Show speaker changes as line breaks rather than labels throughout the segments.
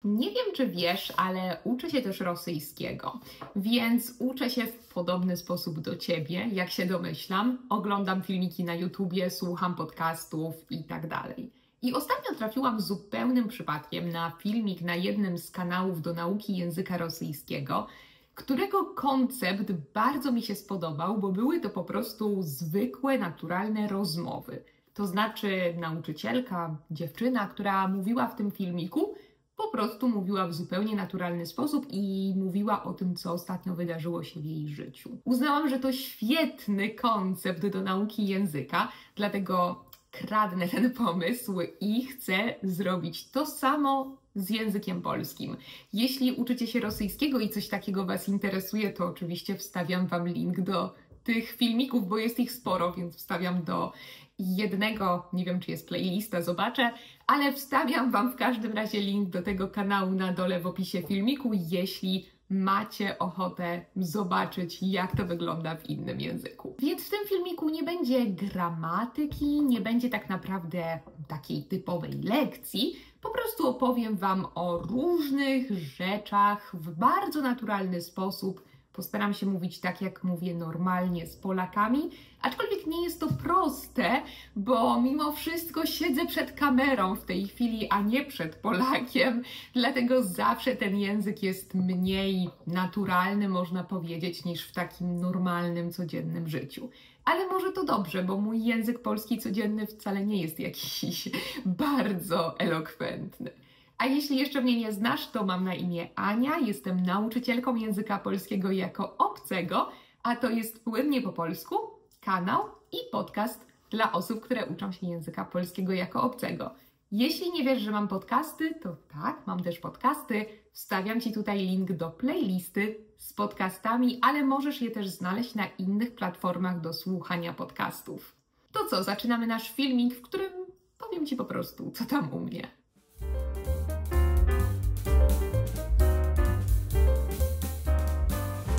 Nie wiem, czy wiesz, ale uczę się też rosyjskiego, więc uczę się w podobny sposób do Ciebie, jak się domyślam. Oglądam filmiki na YouTubie, słucham podcastów i tak dalej. I ostatnio trafiłam zupełnym przypadkiem na filmik na jednym z kanałów do nauki języka rosyjskiego, którego koncept bardzo mi się spodobał, bo były to po prostu zwykłe, naturalne rozmowy. To znaczy nauczycielka, dziewczyna, która mówiła w tym filmiku, po prostu mówiła w zupełnie naturalny sposób i mówiła o tym, co ostatnio wydarzyło się w jej życiu. Uznałam, że to świetny koncept do nauki języka, dlatego kradnę ten pomysł i chcę zrobić to samo z językiem polskim. Jeśli uczycie się rosyjskiego i coś takiego Was interesuje, to oczywiście wstawiam Wam link do tych filmików, bo jest ich sporo, więc wstawiam do jednego, nie wiem czy jest playlista, zobaczę, ale wstawiam Wam w każdym razie link do tego kanału na dole w opisie filmiku, jeśli macie ochotę zobaczyć, jak to wygląda w innym języku. Więc w tym filmiku nie będzie gramatyki, nie będzie tak naprawdę takiej typowej lekcji, po prostu opowiem Wam o różnych rzeczach w bardzo naturalny sposób. Postaram się mówić tak, jak mówię normalnie z Polakami, aczkolwiek nie jest to proste, bo mimo wszystko siedzę przed kamerą w tej chwili, a nie przed Polakiem, dlatego zawsze ten język jest mniej naturalny, można powiedzieć, niż w takim normalnym, codziennym życiu. Ale może to dobrze, bo mój język polski codzienny wcale nie jest jakiś bardzo elokwentny. A jeśli jeszcze mnie nie znasz, to mam na imię Ania, jestem nauczycielką języka polskiego jako obcego, a to jest Płynnie po polsku, kanał i podcast dla osób, które uczą się języka polskiego jako obcego. Jeśli nie wiesz, że mam podcasty, to tak, mam też podcasty. Wstawiam Ci tutaj link do playlisty z podcastami, ale możesz je też znaleźć na innych platformach do słuchania podcastów. To co, zaczynamy nasz filmik, w którym powiem Ci po prostu, co tam u mnie.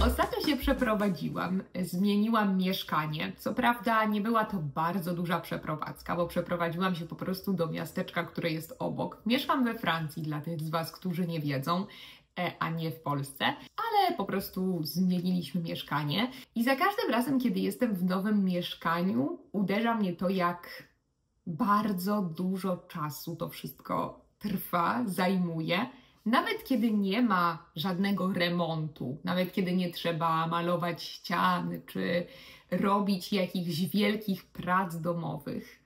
Ostatnio się przeprowadziłam, zmieniłam mieszkanie. Co prawda nie była to bardzo duża przeprowadzka, bo przeprowadziłam się po prostu do miasteczka, które jest obok. Mieszkam we Francji, dla tych z Was, którzy nie wiedzą, a nie w Polsce, ale po prostu zmieniliśmy mieszkanie. I za każdym razem, kiedy jestem w nowym mieszkaniu, uderza mnie to, jak bardzo dużo czasu to wszystko trwa, zajmuje. Nawet kiedy nie ma żadnego remontu, nawet kiedy nie trzeba malować ścian czy robić jakichś wielkich prac domowych,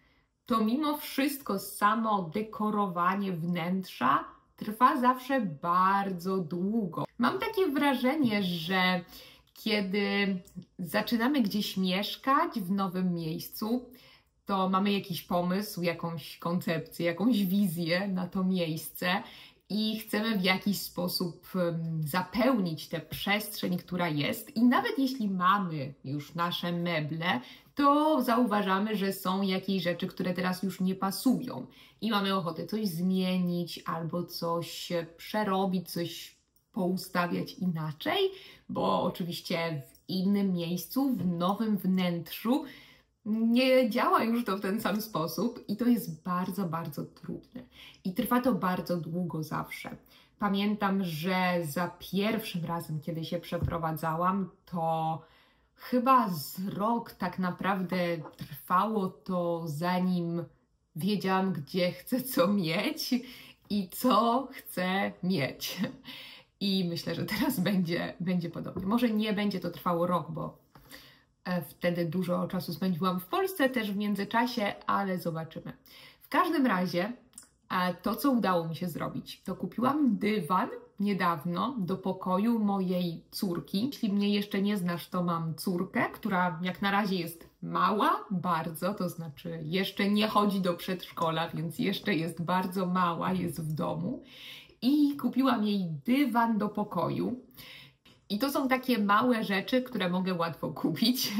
to mimo wszystko samo dekorowanie wnętrza trwa zawsze bardzo długo. Mam takie wrażenie, że kiedy zaczynamy gdzieś mieszkać w nowym miejscu, to mamy jakiś pomysł, jakąś koncepcję, jakąś wizję na to miejsce i chcemy w jakiś sposób zapełnić tę przestrzeń, która jest. I nawet jeśli mamy już nasze meble, to zauważamy, że są jakieś rzeczy, które teraz już nie pasują. I mamy ochotę coś zmienić albo coś przerobić, coś poustawiać inaczej, bo oczywiście w innym miejscu, w nowym wnętrzu nie działa już to w ten sam sposób i to jest bardzo, bardzo trudne. I trwa to bardzo długo zawsze. Pamiętam, że za pierwszym razem, kiedy się przeprowadzałam, to chyba z rok tak naprawdę trwało to, zanim wiedziałam, gdzie chcę co mieć i co chcę mieć. I myślę, że teraz będzie podobnie. Może nie będzie to trwało rok, bo wtedy dużo czasu spędziłam w Polsce też w międzyczasie, ale zobaczymy. W każdym razie to, co udało mi się zrobić, to kupiłam dywan niedawno do pokoju mojej córki. Jeśli mnie jeszcze nie znasz, to mam córkę, która jak na razie jest mała, bardzo, to znaczy jeszcze nie chodzi do przedszkola, więc jeszcze jest bardzo mała, jest w domu. I kupiłam jej dywan do pokoju. I to są takie małe rzeczy, które mogę łatwo kupić,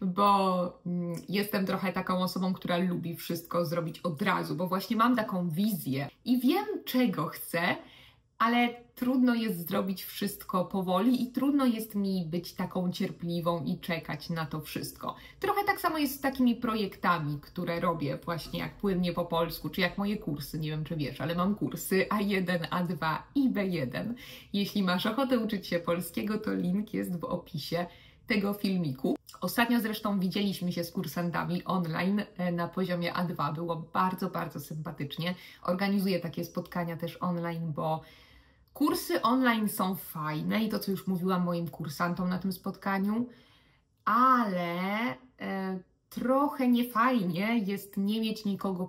bo jestem trochę taką osobą, która lubi wszystko zrobić od razu, bo właśnie mam taką wizję i wiem, czego chcę, ale trudno jest zrobić wszystko powoli i trudno jest mi być taką cierpliwą i czekać na to wszystko. Trochę tak samo jest z takimi projektami, które robię właśnie jak Płynnie po polsku, czy jak moje kursy, nie wiem czy wiesz, ale mam kursy A1, A2 i B1. Jeśli masz ochotę uczyć się polskiego, to link jest w opisie tego filmiku. Ostatnio zresztą widzieliśmy się z kursantami online na poziomie A2. Było bardzo, bardzo sympatycznie. Organizuję takie spotkania też online, bo kursy online są fajne i to, co już mówiłam moim kursantom na tym spotkaniu, ale trochę niefajnie jest nie mieć nikogo,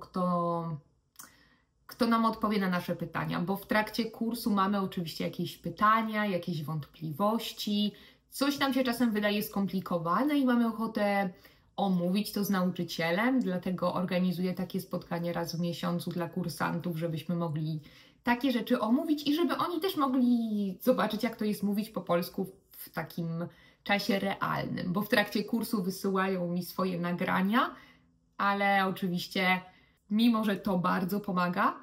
kto nam odpowie na nasze pytania, bo w trakcie kursu mamy oczywiście jakieś pytania, jakieś wątpliwości, coś nam się czasem wydaje skomplikowane i mamy ochotę omówić to z nauczycielem, dlatego organizuję takie spotkanie raz w miesiącu dla kursantów, żebyśmy mogli takie rzeczy omówić i żeby oni też mogli zobaczyć, jak to jest mówić po polsku w takim czasie realnym, bo w trakcie kursu wysyłają mi swoje nagrania, ale oczywiście, mimo że to bardzo pomaga,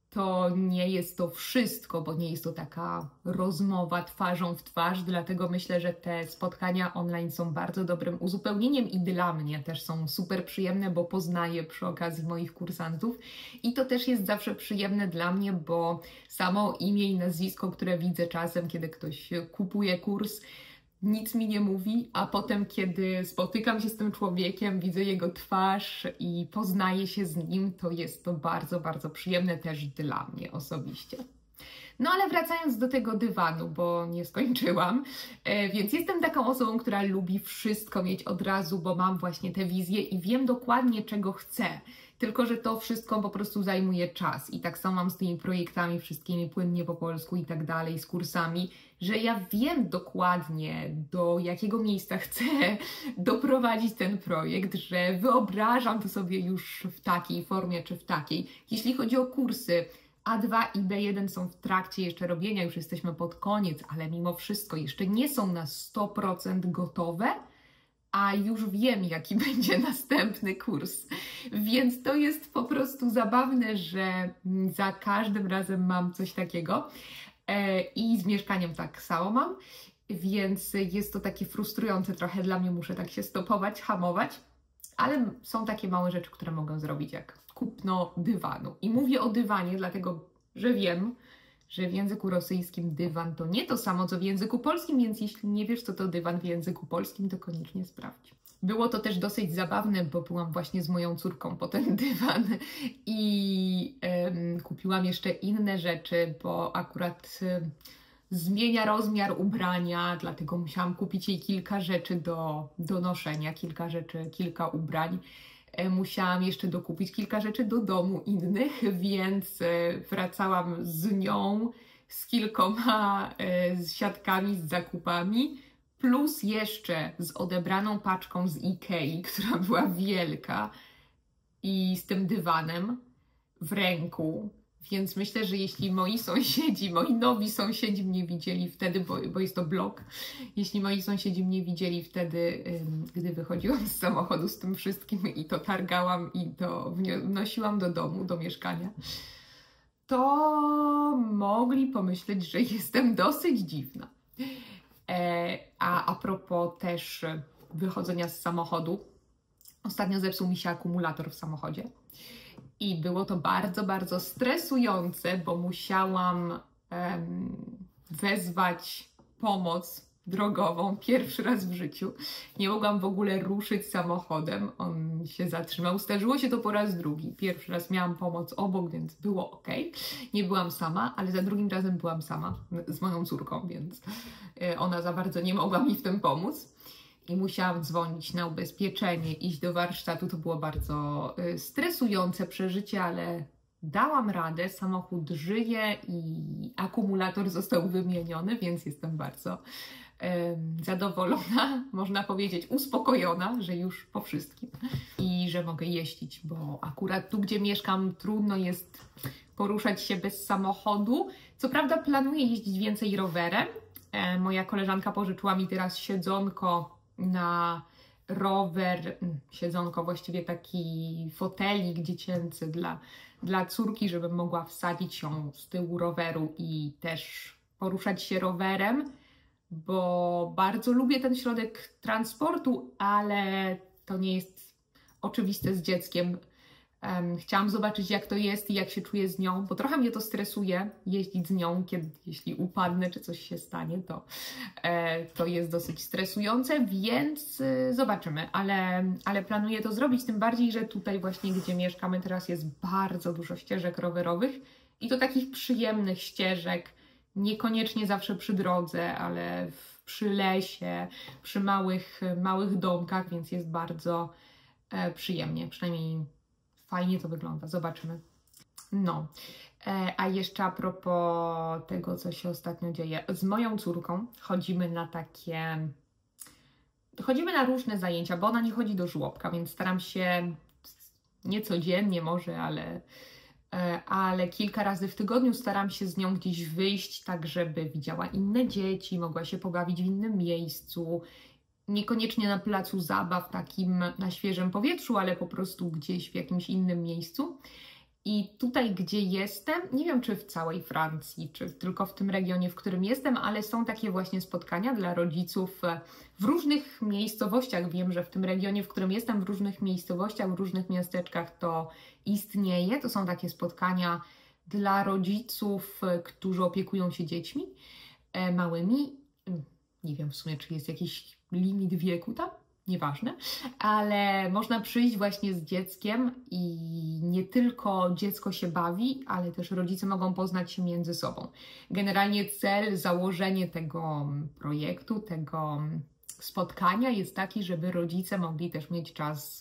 to nie jest to wszystko, bo nie jest to taka rozmowa twarzą w twarz, dlatego myślę, że te spotkania online są bardzo dobrym uzupełnieniem i dla mnie też są super przyjemne, bo poznaję przy okazji moich kursantów i to też jest zawsze przyjemne dla mnie, bo samo imię i nazwisko, które widzę czasem, kiedy ktoś kupuje kurs, nic mi nie mówi, a potem, kiedy spotykam się z tym człowiekiem, widzę jego twarz i poznaję się z nim, to jest to bardzo, bardzo przyjemne też dla mnie osobiście. No ale wracając do tego dywanu, bo nie skończyłam, więc jestem taką osobą, która lubi wszystko mieć od razu, bo mam właśnie te wizje i wiem dokładnie, czego chcę. Tylko że to wszystko po prostu zajmuje czas i tak samo mam z tymi projektami wszystkimi Płynnie po polsku i tak dalej, z kursami, że ja wiem dokładnie, do jakiego miejsca chcę doprowadzić ten projekt, że wyobrażam to sobie już w takiej formie czy w takiej. Jeśli chodzi o kursy, A2 i B1 są w trakcie jeszcze robienia, już jesteśmy pod koniec, ale mimo wszystko jeszcze nie są na 100% gotowe, a już wiem, jaki będzie następny kurs. Więc to jest po prostu zabawne, że za każdym razem mam coś takiego i z mieszkaniem tak samo mam, więc jest to takie frustrujące trochę dla mnie, muszę tak się stopować, hamować, ale są takie małe rzeczy, które mogę zrobić, jak kupno dywanu. I mówię o dywanie, dlatego, że wiem, że w języku rosyjskim dywan to nie to samo, co w języku polskim, więc jeśli nie wiesz, co to dywan w języku polskim, to koniecznie sprawdź. Było to też dosyć zabawne, bo byłam właśnie z moją córką po ten dywan i kupiłam jeszcze inne rzeczy, bo akurat zmienia rozmiar ubrania, dlatego musiałam kupić jej kilka rzeczy do noszenia, kilka ubrań. Musiałam jeszcze dokupić kilka rzeczy do domu innych, więc wracałam z nią, z kilkoma siatkami, z zakupami, plus jeszcze z odebraną paczką z Ikei, która była wielka i z tym dywanem w ręku. Więc myślę, że jeśli moi nowi sąsiedzi mnie widzieli wtedy, bo jest to blog, jeśli moi sąsiedzi mnie widzieli wtedy, gdy wychodziłam z samochodu z tym wszystkim i to targałam i to wnosiłam do domu, do mieszkania, to mogli pomyśleć, że jestem dosyć dziwna. A propos też wychodzenia z samochodu, ostatnio zepsuł mi się akumulator w samochodzie. I było to bardzo, bardzo stresujące, bo musiałam wezwać pomoc drogową pierwszy raz w życiu. Nie mogłam w ogóle ruszyć samochodem, on się zatrzymał. Zdarzyło się to po raz drugi. Pierwszy raz miałam pomoc obok, więc było ok. Nie byłam sama, ale za drugim razem byłam sama z moją córką, więc ona za bardzo nie mogła mi w tym pomóc. I musiałam dzwonić na ubezpieczenie, iść do warsztatu. To było bardzo stresujące przeżycie, ale dałam radę. Samochód żyje i akumulator został wymieniony, więc jestem bardzo zadowolona, można powiedzieć uspokojona, że już po wszystkim i że mogę jeździć, bo akurat tu, gdzie mieszkam, trudno jest poruszać się bez samochodu. Co prawda planuję jeździć więcej rowerem. Moja koleżanka pożyczyła mi teraz siedzonko na rower, siedzonko, właściwie taki fotelik dziecięcy dla córki, żebym mogła wsadzić ją z tyłu roweru i też poruszać się rowerem, bo bardzo lubię ten środek transportu, ale to nie jest oczywiste z dzieckiem. Chciałam zobaczyć, jak to jest i jak się czuję z nią, bo trochę mnie to stresuje, jeździć z nią, jeśli upadnę czy coś się stanie, to jest dosyć stresujące, więc zobaczymy, ale planuję to zrobić, tym bardziej, że tutaj właśnie, gdzie mieszkamy teraz, jest bardzo dużo ścieżek rowerowych i to takich przyjemnych ścieżek, niekoniecznie zawsze przy drodze, ale przy lesie, przy małych domkach, więc jest bardzo przyjemnie, przynajmniej fajnie to wygląda, zobaczymy. No, a jeszcze a propos tego, co się ostatnio dzieje. Z moją córką chodzimy na różne zajęcia, bo ona nie chodzi do żłobka, więc staram się nie codziennie może, ale kilka razy w tygodniu staram się z nią gdzieś wyjść, tak żeby widziała inne dzieci, mogła się pobawić w innym miejscu. Niekoniecznie na placu zabaw, takim na świeżym powietrzu, ale po prostu gdzieś w jakimś innym miejscu. I tutaj, gdzie jestem, nie wiem, czy w całej Francji, czy tylko w tym regionie, w którym jestem, ale są takie właśnie spotkania dla rodziców w różnych miejscowościach. Wiem, że w tym regionie, w którym jestem, w różnych miejscowościach, w różnych miasteczkach to istnieje. To są takie spotkania dla rodziców, którzy opiekują się dziećmi małymi. Nie wiem w sumie, czy jest jakiś limit wieku tam, nieważne, ale można przyjść właśnie z dzieckiem i nie tylko dziecko się bawi, ale też rodzice mogą poznać się między sobą. Generalnie cel, założenie tego projektu, tego spotkania jest taki, żeby rodzice mogli też mieć czas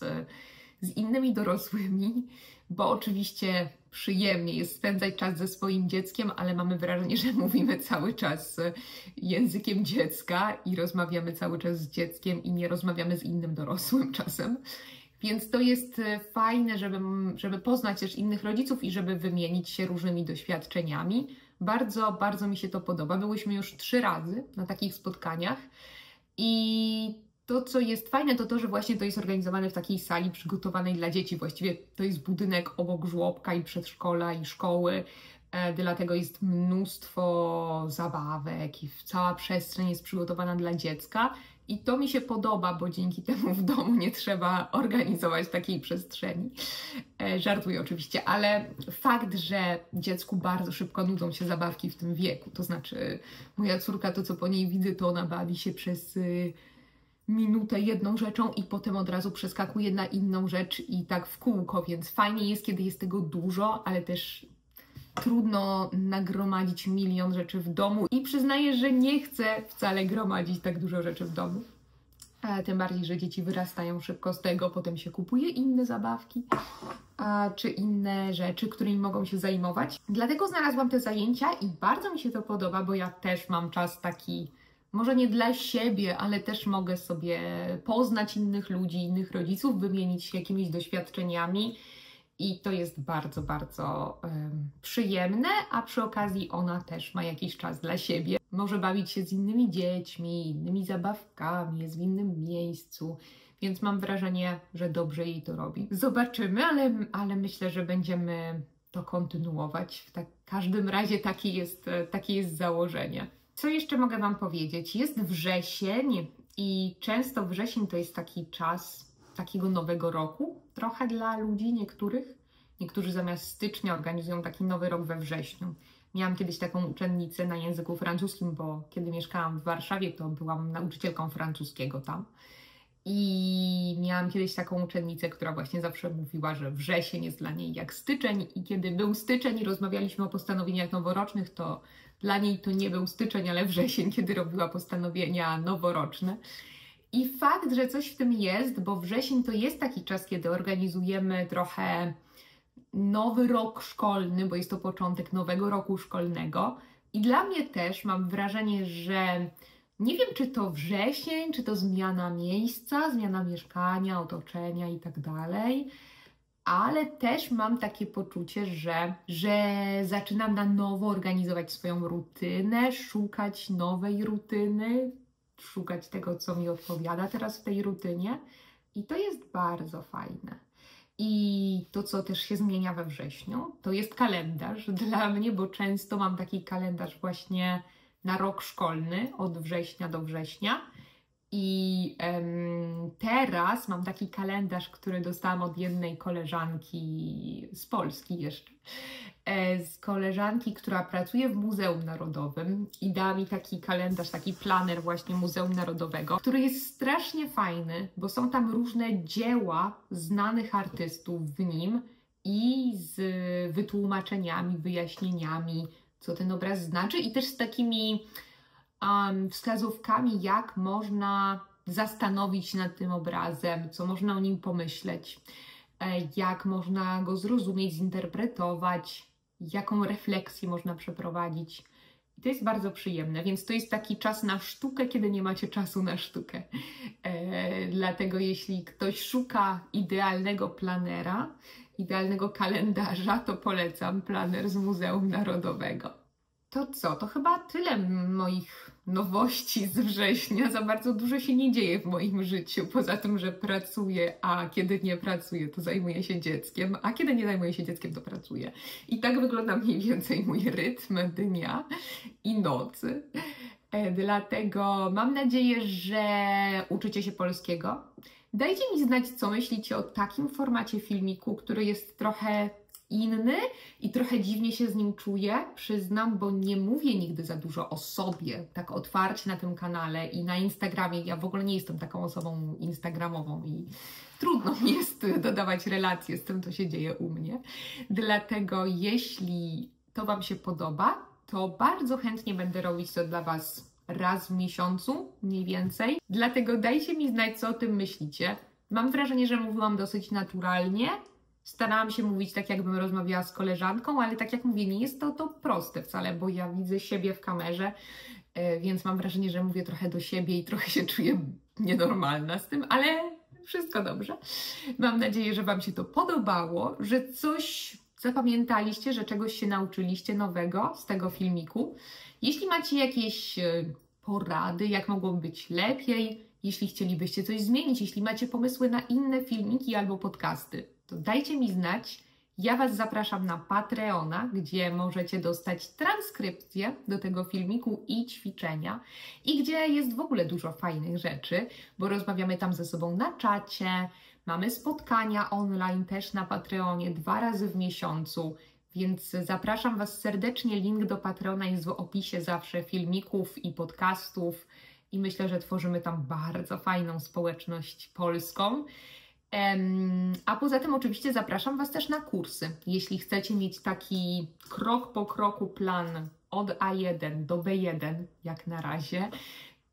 z innymi dorosłymi, bo oczywiście przyjemnie jest spędzać czas ze swoim dzieckiem, ale mamy wrażenie, że mówimy cały czas językiem dziecka i rozmawiamy cały czas z dzieckiem i nie rozmawiamy z innym dorosłym czasem. Więc to jest fajne, żeby poznać też innych rodziców i żeby wymienić się różnymi doświadczeniami. Bardzo, bardzo mi się to podoba. Byłyśmy już 3 razy na takich spotkaniach i to, co jest fajne, to to, że właśnie to jest organizowane w takiej sali przygotowanej dla dzieci. Właściwie to jest budynek obok żłobka i przedszkola i szkoły, dlatego jest mnóstwo zabawek i cała przestrzeń jest przygotowana dla dziecka. I to mi się podoba, bo dzięki temu w domu nie trzeba organizować takiej przestrzeni. Żartuję oczywiście, ale fakt, że dziecku bardzo szybko nudzą się zabawki w tym wieku, to znaczy moja córka, to co po niej widzę, to ona bawi się przez minutę jedną rzeczą i potem od razu przeskakuje na inną rzecz i tak w kółko, więc fajnie jest, kiedy jest tego dużo, ale też trudno nagromadzić milion rzeczy w domu i przyznaję, że nie chcę wcale gromadzić tak dużo rzeczy w domu. Tym bardziej, że dzieci wyrastają szybko z tego, potem się kupuje inne zabawki czy inne rzeczy, którymi mogą się zajmować. Dlatego znalazłam te zajęcia i bardzo mi się to podoba, bo ja też mam czas taki, może nie dla siebie, ale też mogę sobie poznać innych ludzi, innych rodziców, wymienić się jakimiś doświadczeniami i to jest bardzo, bardzo przyjemne, a przy okazji ona też ma jakiś czas dla siebie. Może bawić się z innymi dziećmi, innymi zabawkami, jest w innym miejscu, więc mam wrażenie, że dobrze jej to robi. Zobaczymy, ale myślę, że będziemy to kontynuować. W każdym razie takie jest założenie. Co jeszcze mogę Wam powiedzieć? Jest wrzesień i często wrzesień to jest taki czas takiego nowego roku, trochę dla ludzi niektórych. Niektórzy zamiast stycznia organizują taki nowy rok we wrześniu. Miałam kiedyś taką uczennicę na języku francuskim, bo kiedy mieszkałam w Warszawie, to byłam nauczycielką francuskiego tam. I miałam kiedyś taką uczennicę, która właśnie zawsze mówiła, że wrzesień jest dla niej jak styczeń i kiedy był styczeń i rozmawialiśmy o postanowieniach noworocznych, to dla niej to nie był styczeń, ale wrzesień, kiedy robiła postanowienia noworoczne. I fakt, że coś w tym jest, bo wrzesień to jest taki czas, kiedy organizujemy trochę nowy rok szkolny, bo jest to początek nowego roku szkolnego. I dla mnie też mam wrażenie, że nie wiem, czy to wrzesień, czy to zmiana miejsca, zmiana mieszkania, otoczenia i tak dalej, ale też mam takie poczucie, że zaczynam na nowo organizować swoją rutynę, szukać nowej rutyny. szukać tego, co mi odpowiada teraz w tej rutynie. I to jest bardzo fajne. I to, co też się zmienia we wrześniu, to jest kalendarz dla mnie, bo często mam taki kalendarz właśnie na rok szkolny, od września do września. I teraz mam taki kalendarz, który dostałam od jednej koleżanki z Polski jeszcze. Z koleżanki, która pracuje w Muzeum Narodowym i dała mi taki kalendarz, taki planer właśnie Muzeum Narodowego, który jest strasznie fajny, bo są tam różne dzieła znanych artystów w nim i z wytłumaczeniami, wyjaśnieniami, co ten obraz znaczy i też z takimi wskazówkami, jak można zastanowić się nad tym obrazem, co można o nim pomyśleć, jak można go zrozumieć, zinterpretować, jaką refleksję można przeprowadzić. I to jest bardzo przyjemne, więc to jest taki czas na sztukę, kiedy nie macie czasu na sztukę. Dlatego jeśli ktoś szuka idealnego planera, idealnego kalendarza, to polecam planer z Muzeum Narodowego. To co? To chyba tyle moich nowości z września. Za bardzo dużo się nie dzieje w moim życiu, poza tym, że pracuję, a kiedy nie pracuję, to zajmuję się dzieckiem, a kiedy nie zajmuję się dzieckiem, to pracuję. I tak wygląda mniej więcej mój rytm dnia i nocy. Dlatego mam nadzieję, że uczycie się polskiego. Dajcie mi znać, co myślicie o takim formacie filmiku, który jest trochę inny i trochę dziwnie się z nim czuję, przyznam, bo nie mówię nigdy za dużo o sobie, tak otwarcie na tym kanale i na Instagramie. Ja w ogóle nie jestem taką osobą instagramową i trudno mi jest dodawać relacje z tym, co się dzieje u mnie. Dlatego jeśli to Wam się podoba, to bardzo chętnie będę robić to dla Was raz w miesiącu, mniej więcej. Dlatego dajcie mi znać, co o tym myślicie. Mam wrażenie, że mówiłam dosyć naturalnie. Starałam się mówić tak, jakbym rozmawiała z koleżanką, ale tak jak mówię, nie jest to proste wcale, bo ja widzę siebie w kamerze, więc mam wrażenie, że mówię trochę do siebie i trochę się czuję nienormalna z tym, ale wszystko dobrze. Mam nadzieję, że Wam się to podobało, że coś zapamiętaliście, że czegoś się nauczyliście nowego z tego filmiku. Jeśli macie jakieś porady, jak mogłoby być lepiej, jeśli chcielibyście coś zmienić, jeśli macie pomysły na inne filmiki albo podcasty, to dajcie mi znać. Ja Was zapraszam na Patreona, gdzie możecie dostać transkrypcję do tego filmiku i ćwiczenia i gdzie jest w ogóle dużo fajnych rzeczy, bo rozmawiamy tam ze sobą na czacie, mamy spotkania online też na Patreonie 2 razy w miesiącu, więc zapraszam Was serdecznie. Link do Patreona jest w opisie zawsze filmików i podcastów i myślę, że tworzymy tam bardzo fajną społeczność polską. A poza tym oczywiście zapraszam Was też na kursy. Jeśli chcecie mieć taki krok po kroku plan od A1 do B1, jak na razie,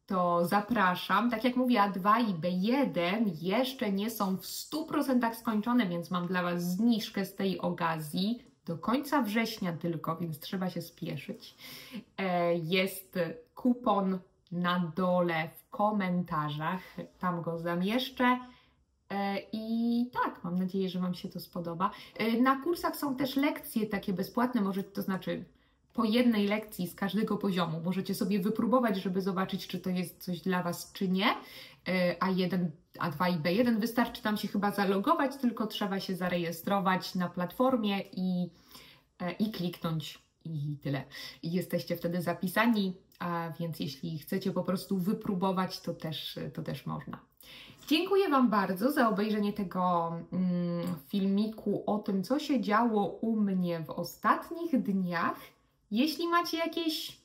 to zapraszam. Tak jak mówię, A2 i B1 jeszcze nie są w 100% skończone, więc mam dla Was zniżkę z tej okazji. Do końca września tylko, więc trzeba się spieszyć. Jest kupon na dole w komentarzach, tam go zamieszczę. I tak, mam nadzieję, że Wam się to spodoba. Na kursach są też lekcje takie bezpłatne, to znaczy po jednej lekcji z każdego poziomu. Możecie sobie wypróbować, żeby zobaczyć, czy to jest coś dla Was, czy nie. A1, A2 i B1 wystarczy tam się chyba zalogować, tylko trzeba się zarejestrować na platformie i kliknąć i tyle. I jesteście wtedy zapisani, a więc jeśli chcecie po prostu wypróbować, to też można. Dziękuję Wam bardzo za obejrzenie tego filmiku o tym, co się działo u mnie w ostatnich dniach. Jeśli macie jakieś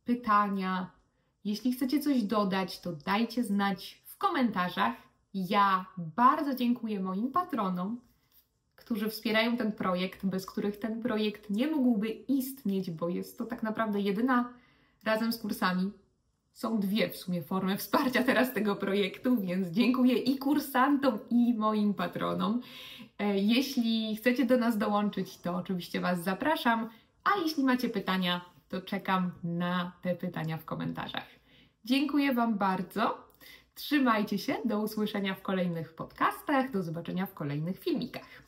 pytania, jeśli chcecie coś dodać, to dajcie znać w komentarzach. Ja bardzo dziękuję moim patronom, którzy wspierają ten projekt, bez których ten projekt nie mógłby istnieć, bo jest to tak naprawdę jedyna, razem z kursami, są 2 w sumie formy wsparcia teraz tego projektu, więc dziękuję i kursantom, i moim patronom. Jeśli chcecie do nas dołączyć, to oczywiście Was zapraszam, a jeśli macie pytania, to czekam na te pytania w komentarzach. Dziękuję Wam bardzo, trzymajcie się, do usłyszenia w kolejnych podcastach, do zobaczenia w kolejnych filmikach.